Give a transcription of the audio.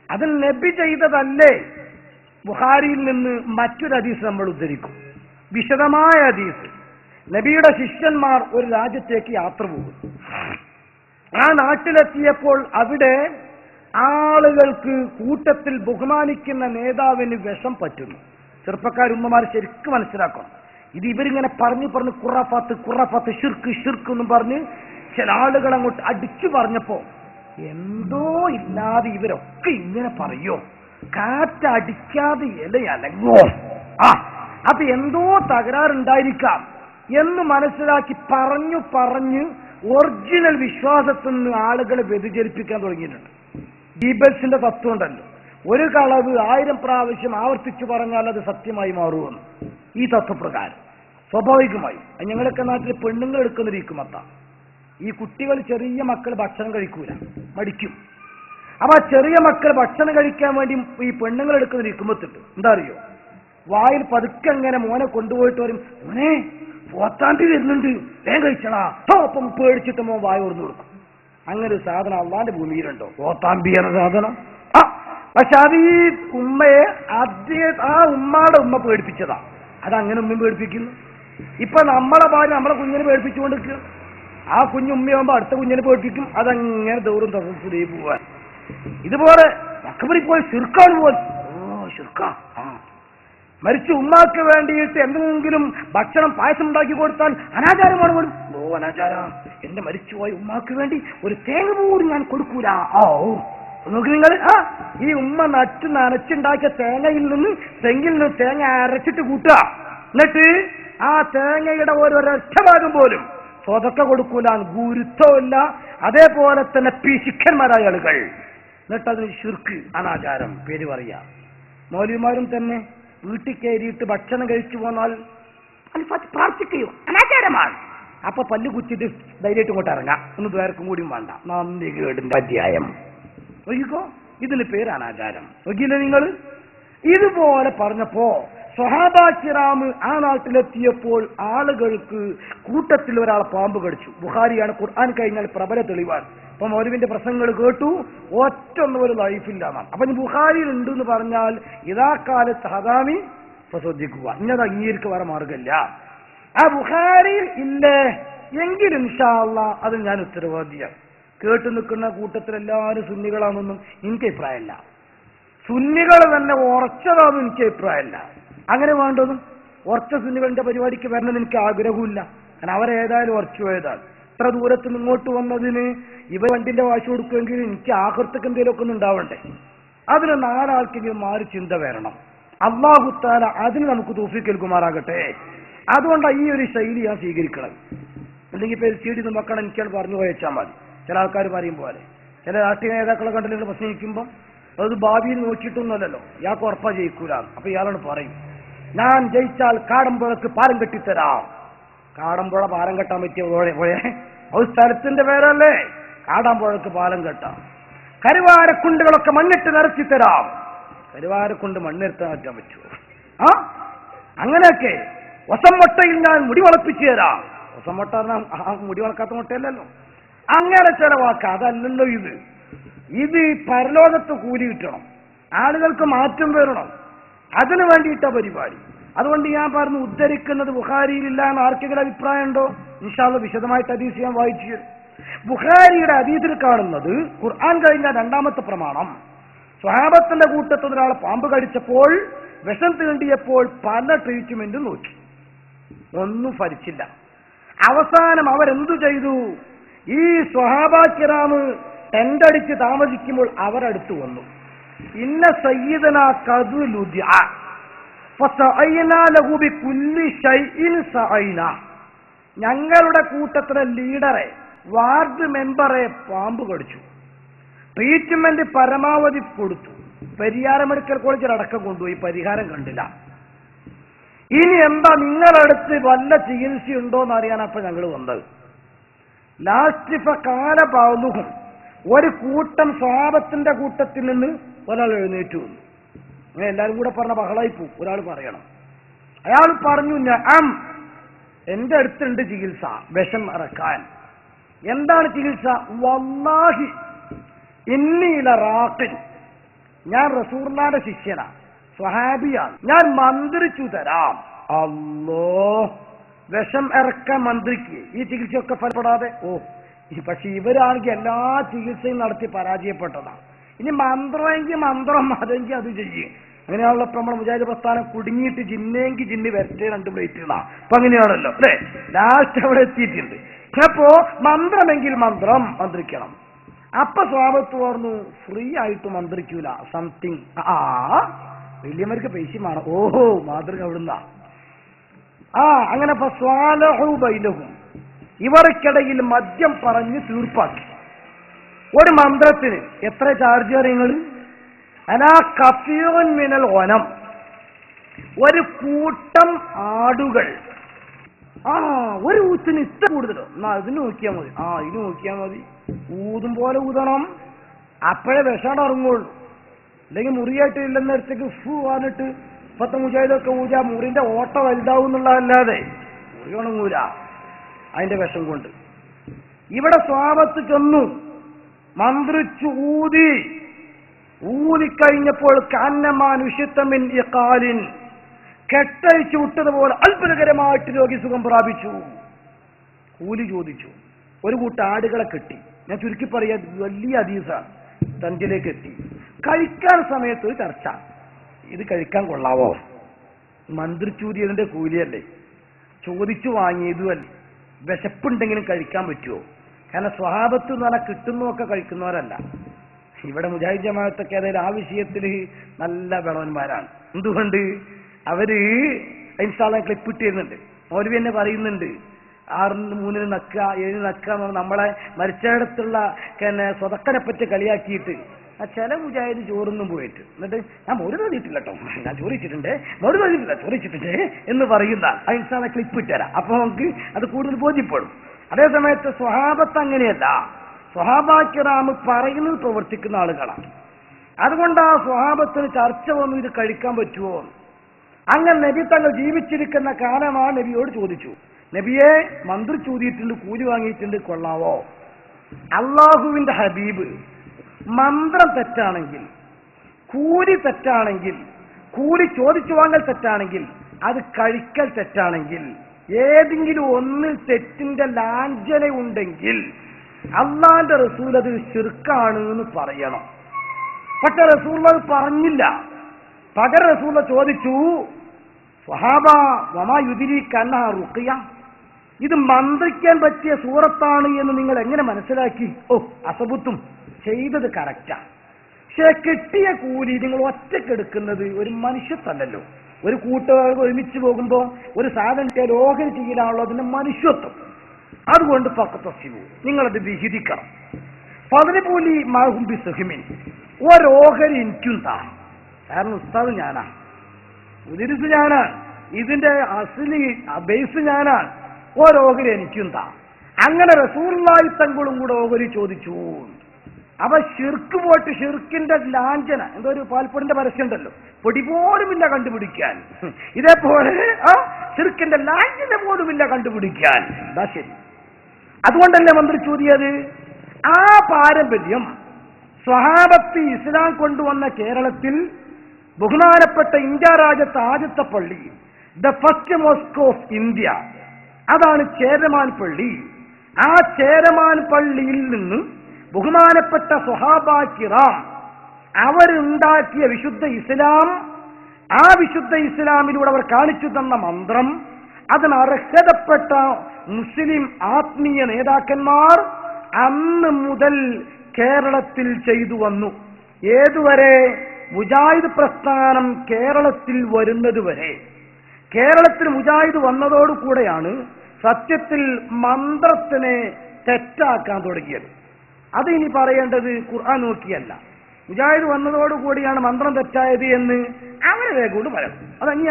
അതിൽ നബി ചെയ്തതല്ലേ? ബുഖാരിയിൽ നിന്ന് മറ്റൊരു ഹദീസ് നമ്മൾ ഉദ്ധരിക്കും, വിശദമായ ഹദീസ്. നബിയുടെ ശിഷ്യന്മാർ ഒരു രാജ്യത്തേക്ക് യാത്ര പോകും. ആ നാട്ടിലെത്തിയപ്പോൾ അവിടെ ആളുകൾക്ക് കൂട്ടത്തിൽ ബഹുമാനിക്കുന്ന നേതാവിന് വിഷം പറ്റുന്നു. ചെറുപ്പക്കാരുമ്മമാർ ശരിക്കും മനസ്സിലാക്കണം, ഇത് ഇവരിങ്ങനെ പറഞ്ഞു ഖുറാഫാത്ത് ഷിർക്ക് എന്നും പറഞ്ഞ് ചില ആളുകൾ അങ്ങോട്ട് അടിച്ചു പറഞ്ഞപ്പോ എന്തോ ഇല്ലാതെ ഇവരൊക്കെ ഇങ്ങനെ പറയോ, കാറ്റടിക്കാതെ ഇലയലങ്ങോ, അപ്പൊ എന്തോ തകരാറുണ്ടായിരിക്കാം എന്ന് മനസ്സിലാക്കി പറഞ്ഞ് ഒറിജിനൽ വിശ്വാസത്തിൽ നിന്ന് ആളുകളെ വ്യതിചലിപ്പിക്കാൻ തുടങ്ങിയിട്ടുണ്ട്. ബീബൽസിന്റെ തത്വം ഉണ്ടല്ലോ, ഒരു കളവ് 1000 പ്രാവശ്യം ആവർത്തിച്ചു പറഞ്ഞാൽ അത് സത്യമായി മാറുമെന്ന്. ഈ തത്വപ്രകാരം സ്വാഭാവികമായി ഞങ്ങളൊക്കെ നാട്ടിൽ പെണ്ണുങ്ങൾ എടുക്കുന്ന രീക്കുമത്ത, ഈ കുട്ടികൾ ചെറിയ മക്കൾ ഭക്ഷണം കഴിക്കൂല, മടിക്കും. അപ്പൊ ചെറിയ മക്കൾ ഭക്ഷണം കഴിക്കാൻ വേണ്ടി ഈ പെണ്ണുങ്ങൾ എടുക്കുന്ന രീക്കുമ്പത്തുണ്ട്. എന്താ അറിയോ, വായിൽ പതുക്കെ അങ്ങനെ മോനെ കൊണ്ടുപോയിട്ട് വരും, മോനെ പോത്താണ്ടി വരുന്നുണ്ട്, വേഗം കഴിച്ചടാ, അപ്പം പേടിച്ചിട്ട് മോൻ വായ ഓർന്നു കൊടുക്കും. അങ്ങനെ ഒരു സാധനം അള്ളാന്റെ ഭൂമിയിലുണ്ടോ? പോത്താമ്പി എന്ന സാധനം. പക്ഷെ അത് ഈ ഉമ്മയെ ആ ഉമ്മയുടെ ഉമ്മ പേടിപ്പിച്ചതാ. അതങ്ങനെ ഉമ്മയും പേടിപ്പിക്കുന്നു. ഇപ്പൊ നമ്മളെ ഭാര്യ നമ്മളെ കുഞ്ഞിനെ പേടിപ്പിച്ചുകൊണ്ടിരിക്കുക, ആ കുഞ്ഞുമ്മയാകുമ്പോ അടുത്ത കുഞ്ഞിനെ പേടിപ്പിക്കും. അതങ്ങനെ ദൂരം തകർത്തി പോവാൻ. ഇതുപോലെ മക്കബറി പോയി ശിർക്കാണ് പോലും. ശിർക്കാ, മരിച്ച ഉമ്മാക്ക് വേണ്ടിയിട്ട് എന്തെങ്കിലും ഭക്ഷണം പായസം ഉണ്ടാക്കി കൊടുത്താൽ അനാചാരമാണ് പോലും. അനാചാര, എന്റെ മരിച്ചുപോയ ഉമ്മാക്ക് വേണ്ടി ഒരു തേങ്ങ പോലും ഞാൻ കൊടുക്കൂല. നോക്കി നിങ്ങൾ, ഈ ഉമ്മ നനച്ചുണ്ടാക്കിയ തേങ്ങയിൽ നിന്ന് തെങ്ങിൽ നിന്ന് തേങ്ങ അരച്ചിട്ട് കൂട്ടുക, എന്നിട്ട് ആ തേങ്ങയുടെ ഒരൊറ്റ ഭാഗം പോലും സ്വതക്ക കൊടുക്കൂല, ഗുരുത്വമില്ല. അതേപോലെ തന്നെ പിശുക്കന്മാരായ ആളുകൾ, എന്നിട്ട് അതിന് ശിർക്ക്, അനാചാരം പേര് പറയാ. മൗലവിമാരും തന്നെ വീട്ടിൽ കയറിയിട്ട് ഭക്ഷണം കഴിച്ചു പോന്നാൽ പ്രാർത്ഥിക്കുകയോ അനാചാരമാണ്. അപ്പൊ പല്ല് കുച്ചിട്ട് ധൈര്യമായിട്ട് ഇങ്ങോട്ട് ഇറങ്ങാം, ഒന്ന് പേർക്കും കൂടിയും വേണ്ട. നന്ദി കേടിന്റെ അധ്യായം നോക്കിക്കോ, ഇതിന് പേര് അനാചാരം. നോക്കിയില്ലേ നിങ്ങൾ? ഇതുപോലെ പറഞ്ഞപ്പോ സ്വഹാബാ കിറാം ആ നാട്ടിലെത്തിയപ്പോൾ ആളുകൾക്ക് കൂട്ടത്തിൽ ഒരാളെ പാമ്പ് കടിച്ചു. ബുഖാരിയാണ്, ഖുർആൻ കഴിഞ്ഞാൽ പ്രബല തെളിവാണ്. ഇപ്പൊ മൗലവിന്റെ പ്രസംഗങ്ങൾ കേട്ടു, ഒറ്റൊന്നും ഒരു ലൈഫില്ലാന്നാണ്. അപ്പൊ ബുഖാരിയിൽ ഉണ്ട് എന്ന് പറഞ്ഞാൽ ഇതാക്കാലത്ത് ഹദാമി ശ്രദ്ധിക്കുക, ഇന്നത് അംഗീകരിക്കുക, വേറെ മാർഗമില്ല. ആ ബുഖാരിയിൽ ഇല്ലേ എങ്കിലും ഇൻഷാ അല്ലാഹ് അതിൽ ഞാൻ ഉത്തരവാദിയാണ്. കേട്ടു നിൽക്കുന്ന കൂട്ടത്തിൽ എല്ലാവരും സുന്നികളാണെന്നൊന്നും എനിക്ക് അഭിപ്രായമല്ല. സുന്നികൾ തന്നെ ഉറച്ചതാണെന്നും എനിക്ക് അഭിപ്രായമല്ല. അങ്ങനെ വേണ്ടതും ഉറച്ച സുന്നികളുടെ പരിപാടിക്ക് വരണമെന്ന് എനിക്ക് ആഗ്രഹമില്ല. കാരണം അവരേതായാലും ഉറച്ചു പോയതാണ്. ഇത്ര ദൂരത്ത് ഇങ്ങോട്ട് വന്നതിന് ഇവർ വണ്ടിന്റെ വാശി കൊടുക്കുമെങ്കിൽ എനിക്ക് ആഹൃത്തക്ക് എന്തെങ്കിലുമൊക്കെ ഒന്നും ഉണ്ടാവണ്ടേ. അതിന് 4 ആൾക്കെങ്കിലും മാറി ചിന്ത വരണം. അല്ലാഹു തആല അതിന് നമുക്ക് തൗഫീഖ് നൽകുമാറാകട്ടെ. അതുകൊണ്ടാണ് ഈ ഒരു ശൈലി ഞാൻ സ്വീകരിക്കണം. അല്ലെങ്കിൽ പേര് ചീടി നോക്കണം, എനിക്കാണ് പറഞ്ഞു പോയച്ചാൽ മതി. ചില ആൾക്കാർ പറയും പോലെ ചില രാഷ്ട്രീയ നേതാക്കളെ കണ്ടിട്ട് പ്രസംഗിക്കുമ്പോൾ അത് ഭാവിയിൽ നോക്കിയിട്ടൊന്നുമല്ലല്ലോ, ഇയാൾക്ക് ഉറപ്പാ ജയിക്കൂല. അപ്പൊ ഇയാളോട് പറയും, ഞാൻ ജയിച്ചാൽ കാടമ്പുഴക്ക് പാലം കെട്ടിത്തരാം. കാടമ്പുഴ പാലം കെട്ടാൻ പറ്റിയ ഒരു സ്ഥലത്തിന്റെ പേരല്ലേ? കാടാമ്പുഴക്ക് പാലം കെട്ടാം. കരുവാരക്കുണ്ടുകളൊക്കെ മണ്ണിട്ട് നിറച്ചു തരാം. കരുവാരക്കുണ്ട് മണ്ണിരുത്താൻ പറ്റാൻ പറ്റുമോ? അങ്ങനെയൊക്കെ. ഒസംമൊട്ടയിൽ ഞാൻ മുടി വളപ്പിച്ചു തരാം. ഒസംമൊട്ട മുടി വളക്കാത്ത മുട്ടയല്ലല്ലോ. അങ്ങനെ ചില വാക്ക്, അതല്ലല്ലോ ഇത്. ഇത് പരലോകത്ത് കൂലി കിട്ടണം, ആളുകൾക്ക് മാറ്റം വരണം, അതിനു വേണ്ടിയിട്ട പരിപാടി. അതുകൊണ്ട് ഞാൻ പറഞ്ഞു, ഉദ്ധരിക്കുന്നത് ബുഖാരിയിലില്ല എന്ന് ആർക്കെങ്കിലും അഭിപ്രായം ഉണ്ടോ? ഇൻഷാ അല്ലാഹ് വിശദമായിട്ട് ഹദീസ് ഞാൻ വായിച്ചു. ബുഖാരിയുടെ ഹദീസിൽ കാണുന്നത് ഖുർആൻ കഴിഞ്ഞ 2ാമത്തെ പ്രമാണം, സ്വഹാബത്തിന്റെ കൂട്ടത്തിൽ ഒരാളെ പാമ്പ് കടിച്ചപ്പോൾ വിഷം തീണ്ടിയപ്പോൾ പല ട്രീറ്റ്മെന്റും നോക്കി, ഒന്നും ഫലിച്ചില്ല. അവസാനം അവരെന്തു ചെയ്തു? ഈ സ്വഹാബാ കിറാം ടെന്റ് അടിച്ച് താമസിക്കുമ്പോൾ അവരടുത്ത് വന്നു. ഇന്ന സയ്യിദനാ ഖദ് ലുദിഅ ഫസഅയ്നാ ലഹു ബികുല്ലി ശൈഇൻ സഅയ്നാ. ഞങ്ങളുടെ കൂട്ടത്തിലെ ലീഡറെ, വാർഡ് മെമ്പറെ പാമ്പ് കടിച്ചു. ട്രീറ്റ്മെന്റ് പരമാവധി കൊടുത്തു. പരിയാരം മെഡിക്കൽ കോളേജിൽ അടക്കം കൊണ്ടുപോയി, പരിഹാരം കണ്ടില്ല. ഇനി എന്താ നിങ്ങളടുത്ത് വല്ല ചികിത്സയുണ്ടോന്ന് അറിയാനപ്പോൾ ഞങ്ങൾ വന്നത്. ലാസ്റ്റ് കാല ബാലുഹും, ഒരു കൂട്ടം സ്വഹാബത്തിന്റെ കൂട്ടത്തിൽ നിന്ന് ഒരാൾ എഴുന്നേറ്റു വന്നു. അങ്ങനെ എല്ലാവരും കൂടെ പറഞ്ഞ ബഹളായി പോവും. ഒരാൾ പറയണം. അയാൾ പറഞ്ഞു, ഞാൻ എന്റെ അടുത്തുണ്ട് ചികിത്സ, വിഷം ഇറക്കാൻ. എന്താണ് ചികിത്സ? വല്ലാഹി ഇന്നീല റാഖിൻ, ഞാൻ റസൂലുള്ളാഹിന്റെ ശിഷ്യനാ, സ്വഹാബിയാണ്, ഞാൻ മന്ത്രിച്ചു തരാം. അല്ലോ, വിഷം ഇറക്കാൻ മന്ത്രിക്ക് ഈ ചികിത്സയൊക്കെ ഫലപ്പെടാതെ. പക്ഷെ ഇവരാണെങ്കിൽ എല്ലാ ചികിത്സയും നടത്തി പരാജയപ്പെട്ടതാണ്. ഇനി മന്ത്രമെങ്കിൽ മന്ത്രം, അതെങ്കിൽ അത് ചെയ്യും. അങ്ങനെയാണല്ലോ നമ്മുടെ മുജാഹിദ് പ്രസ്ഥാനം കുടുങ്ങിയിട്ട് ജിന്നെങ്കിൽ ജിന്ന് വരട്ടെ 2 പ്ലേറ്റുകളാ. അപ്പൊ അങ്ങനെയാണല്ലോ അല്ലെ, ലാസ്റ്റ് അവിടെ എത്തിയിട്ടുണ്ട്. അപ്പോ മന്ത്രമെങ്കിൽ മന്ത്രം മന്ത്രിക്കണം. അപ്പൊ സ്വഭാവത്ത് പറഞ്ഞു ഫ്രീ ആയിട്ട് മന്ത്രിക്കൂല, സംതിങ്. വലിയവർക്ക് പൈസ വേണം. ഓഹോ, മാതൃക അവിടുന്ന. അങ്ങനെ ബൈനഹും, ഇവർക്കിടയിൽ മദ്യം പറഞ്ഞ് തീർപ്പാക്കി. ഒരു മന്ത്രത്തിന് എത്ര ചാർജ് നിങ്ങൾ? അനാ കഫീറൻ മിനൽ ഗനം, ഒരു കൂട്ടം ആടുകൾ. ഒരു ഊത്തിന് ഇത്ര കൂടുതലോ, എന്നാ ഇതിന് നോക്കിയാൽ മതി. ഇതിന് നോക്കിയാൽ മതി. ഊതും പോലെ ഊതണം, അപ്പോഴേ വിഷാട് ഇറങ്ങുള്ളൂ. അല്ലെങ്കിൽ മുറിയായിട്ട് ഇല്ലെന്നേരത്തേക്ക് പറഞ്ഞിട്ട് ഇപ്പത്തെ മുജാഹിദൊക്കെ ഊജ മുറിന്റെ ഓട്ട വലുതാവും എന്നുള്ളതല്ലാതെ മുറി ഉണങ്ങൂല അതിന്റെ വിഷം കൊണ്ട്. ഇവിടെ സ്വാപത്ത് ചെന്നു മന്ത്രിച്ചു ഊതിക്കഴിഞ്ഞപ്പോൾ കാന്നമാനുഷിത്തമിൻ ഇഖാലിൻ, കെട്ടഴിച്ചു വിട്ടതുപോലെ അത്ഭുതകരമായിട്ട് രോഗി സുഖം പ്രാപിച്ചു. കൂലി ചോദിച്ചു. ഒരു കൂട്ടം ആടുകളെ കെട്ടി. ഞാൻ ചുരുക്കി പറയാ, വലിയ ഹദീസാണ്. തഞ്ചിലേക്ക് എത്തി. കഴിക്കാൻ സമയത്ത് ഒരു ചർച്ച, ഇത് കഴിക്കാൻ കൊള്ളാവോ? മന്ത്രിച്ചൂതിയതിന്റെ കൂലിയല്ലേ, ചോദിച്ചു വാങ്ങിയതുമല്ലേ, വിശപ്പുണ്ടെങ്കിലും കഴിക്കാൻ പറ്റുമോ? കാരണം സ്വഹാബത്ത് എന്ന് പറഞ്ഞാൽ കിട്ടുന്നതൊക്കെ കഴിക്കുന്നവരല്ല. ഇവിടെ മുജാഹിദ് ജമാഅത്തൊക്കെ അതായത് ആ വിഷയത്തിൽ നല്ല വിളവന്മാരാണ്. എന്തുകൊണ്ട്? അവര് ഇൻഷാല്ലാഹ് ക്ലിപ്പ് ഇട്ടിരുന്നുണ്ട്. മൗലവി തന്നെ പറയുന്നുണ്ട്, 6-ന് 3-ന് നക്കുക 7-ന് നക്കുക എന്ന് പറഞ്ഞാൽ നമ്മളെ മരിച്ചിടത്തുള്ള സ്വതക്കനെ പറ്റി കളിയാക്കിയിട്ട് ചില മുജാഹിദ് ചോറൊന്നും പോയിട്ട് എന്നിട്ട് ഞാൻ മോര് തോന്നിയിട്ടില്ല കേട്ടോ, ഞാൻ ചോറിച്ചിട്ടുണ്ട്, മോര് തോന്നിയിട്ടില്ല ചോറിച്ചിട്ടുണ്ട് എന്ന് പറയുന്ന ഇൻഷാല്ലാഹ് ക്ലിപ്പ് ഇട്ടുതരാം. അപ്പൊ നമുക്ക് അത് കൂടുതൽ ബോധ്യപ്പെടും. അതേസമയത്ത് സ്വഹാബത്ത് അങ്ങനെയല്ല. സ്വഹാബാക്കിറാമ് പറയുന്നത് പ്രവർത്തിക്കുന്ന ആളുകളാണ്. അതുകൊണ്ട് ആ സ്വഹാബത്തിന് ചർച്ച വന്നു, ഇത് കഴിക്കാൻ പറ്റുമോ? അങ്ങനെ നബി തങ്ങൾ ജീവിച്ചിരിക്കുന്ന കാലമാണ് നബിയോട് ചോദിച്ചു, നബിയെ മന്ത്രി ചോദിയിട്ടുണ്ട്, കൂലി വാങ്ങിയിട്ടുണ്ട്, കൊള്ളാവോ? അള്ളാഹുവിന്റെ ഹബീബ് മന്ത്രം തെറ്റാണെങ്കിൽ, കൂലി തെറ്റാണെങ്കിൽ, കൂലി ചോദിച്ചു വാങ്ങൽ തെറ്റാണെങ്കിൽ, അത് കഴിക്കൽ തെറ്റാണെങ്കിൽ, ഏതെങ്കിലും ഒന്നിൽ തെറ്റിന്റെ ലാഞ്ചന ഉണ്ടെങ്കിൽ അള്ളാന്റെ റസൂൽ അത് ശിർക്കാണ് എന്ന് പറയണം. പക്ഷെ റസൂൽ അത് പറഞ്ഞില്ല. പകരം റസൂൽ ചോദിച്ചു, സ്വഹാബ വമാ യുദ്രീക അന്നഹാ റുഖിയ, ഇത് മന്ത്രിക്കാൻ പറ്റിയ സൂറത്താണ് എന്ന് നിങ്ങൾ എങ്ങനെ മനസ്സിലാക്കി? അസബുത്തും ചെയ്തത് കറക്റ്റാ. പക്ഷെ കിട്ടിയ കൂലി നിങ്ങൾ ഒറ്റക്കെടുക്കുന്നത് ഒരു മനുഷ്യത്വമല്ലല്ലോ. ഒരു കൂട്ടുകാർ ഒരുമിച്ച് പോകുമ്പോൾ ഒരു സാധനത്തെ ഓഹരി ചെയ്യലാണല്ലോ അതിന്റെ മനുഷ്യത്വം. അതുകൊണ്ട് പക്കത്തസിവു, നിങ്ങളത് വിഹിതിക്കണം. പതിനെപ്പോലെ മാഹുംബി സുഹിമിൻ, ഒരോഹരി എനിക്കും താ. കാരണം ഉസ്താദ് ഞാനാ, ഉദിരിസ് ഞാനാണ്, ഇതിന്റെ അസ്ലി ബേസ് ഞാനാണ്, ഓരോഹരി എനിക്കും താ. അങ്ങനെ റസൂലുള്ളാഹി തങ്ങളും കൂടെ ഓഹരി ചോദിച്ചു. അവ ഷിർക്ക് പോയിട്ട് ഷിർക്കിന്റെ ലാഞ്ചന, എന്തോ ഒരു പാൽപ്പൊടിന്റെ പരസ്യം ഉണ്ടല്ലോ, പൊടി പോലുമില്ല കണ്ടുപിടിക്കാൻ. ഇതേപോലെ ഷിർക്കിന്റെ ലാഞ്ചന പോലുമില്ല കണ്ടുപിടിക്കാൻ. എന്താ ശരി, അതുകൊണ്ടല്ലേ മന്ത്രി ചോദിയത്. ആ പാരമ്പര്യം സ്വഹാബത്ത് ഇസ്ലാം കൊണ്ടുവന്ന കേരളത്തിൽ ബഹുമാനപ്പെട്ട ഇന്ത്യ രാജ്യത്തെ ആദ്യത്തെ പള്ളി, the first mosque of India, അതാണ് ചേരമാൻ പള്ളി. ആ ചേരമാൻ പള്ളിയിൽ നിന്ന് ബഹുമാനപ്പെട്ട സ്വഹാബ കിറാം അവരുണ്ടാക്കിയ വിശുദ്ധ ഇസ്ലാം, ആ വിശുദ്ധ ഇസ്ലാമിലൂടെ അവർ കാണിച്ചു തന്ന മന്ത്രം, അതിന് അർഹതപ്പെട്ട മുസ്ലിം ആത്മീയ നേതാക്കന്മാർ അന്ന് മുതൽ കേരളത്തിൽ ചെയ്തു വന്നു. ഏതുവരെ? മുജാഹിദ് പ്രസ്ഥാനം കേരളത്തിൽ വരുന്നതുവരെ. കേരളത്തിൽ മുജാഹിദ് വന്നതോടുകൂടെയാണ് സത്യത്തിൽ മന്ത്രത്തിനെ തെറ്റാക്കാൻ തുടങ്ങിയത്. അത് ഇനി പറയേണ്ടത് ഖുർആൻ നോക്കിയല്ല, മുജാഹിദ് വന്നതോടുകൂടിയാണ് മന്ത്രം തെറ്റായത് എന്ന് അവരെ കൊണ്ട് പറയാം. അതങ്ങി